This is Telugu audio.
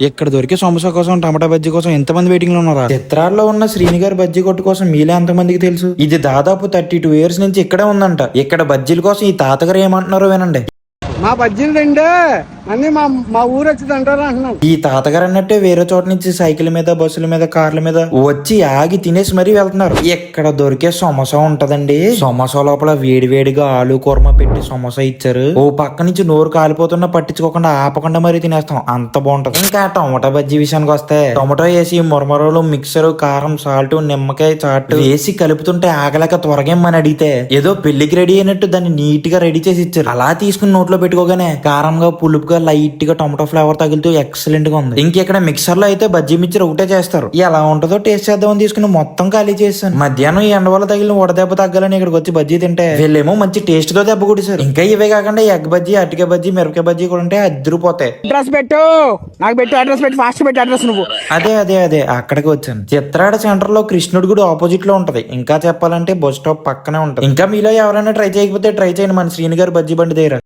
ఇక్కడ దొరికే సమోసా కోసం టమాటా బజ్జీ కోసం ఎంతమంది వెయిటింగ్ లో ఉన్నారా? చిత్రాల్లో ఉన్న శ్రీని గారి బజ్జీ కొట్టు కోసం మీలో ఎంతమందికి తెలుసు? ఇది దాదాపు 32 years నుంచి ఇక్కడే ఉందంట. ఇక్కడ బజ్జీల కోసం ఈ తాతగారు ఏమంటున్నారో వినండి. మా బజ్జీలు తింటే అన్ని మా ఊరు వచ్చి తింటారు అంటున్నాం. ఈ తాతగారు అన్నట్టే వేరే చోట నుంచి సైకిల్ మీద, బస్సుల మీద, కార్ల మీద వచ్చి ఆగి తినేసి మరీ వెళ్తున్నారు. ఇక్కడ దొరికే సమోసా ఉంటదండి. సమోసా లోపల వేడివేడిగా ఆలు కూర్మ పెట్టి సమోసా ఇచ్చారు. ఓ పక్క నుంచి నోరు కాలిపోతున్నా పట్టించుకోకుండా ఆపకుండా మరీ తినేస్తాం, అంత బాగుంటది. ఇంకా టమాటా బజ్జీ విషయానికి వస్తే టమాటో వేసి మురమరలు, మిక్సర్, కారం, సాల్ట్, నిమ్మకాయ చాట్ వేసి కలుపుతుంటే ఆగలేక త్వరగా అని అడిగితే ఏదో పెళ్లికి రెడీ అయినట్టు దాన్ని నీట్ గా రెడీ చేసి ఇచ్చారు. అలా తీసుకుని నోట్లో పెట్టుకోగానే కారంగా, పులుపుగా, లైట్ గా టమాటో ఫ్లేవర్ తగులుతూ ఎక్సలెంట్ గా ఉంది. ఇంకెక్కడ మిక్సర్ లో అయితే బజ్జీ మిక్చర్ ఒకటే చేస్తారు. ఎలా ఉంటుందో టేస్ట్ చేద్దామని తీసుకుని మొత్తం ఖాళీ చేశాను. మధ్యాహ్నం ఈ ఎండ వల్ల తగిలిన వడదెబ్బ తగ్గాలని ఇక్కడికి వచ్చి బజ్జీ తింటే వీళ్ళేమో మంచి టేస్ట్ తో దెబ్బ కొట్టేశారు. ఇంకా ఇవే కాకుండా ఎగ్ బజ్జీ, అరటికాయ బజ్జీ, మిరపకాయ బజ్జీ కూడా ఉంటే అద్దరిపోతాయి. అడ్రస్ పెట్టు, నాకు పెట్టు అడ్రస్ పెట్టు, ఫాస్ట్ పెట్టు అడ్రస్ నువ్వు. అదే అక్కడికి వచ్చాను. చిత్రాడ సెంటర్ లో కృష్ణుడి గుడి ఆపోజిట్ లో ఉంటది. ఇంకా చెప్పాలంటే బస్ స్టాప్ పక్కనే ఉంటది. ఇంకా మీలో ఎవరైనా ట్రై చేయకపోతే ట్రై చేయండి మన శ్రీని గారి బజ్జీ బండి దగ్గర.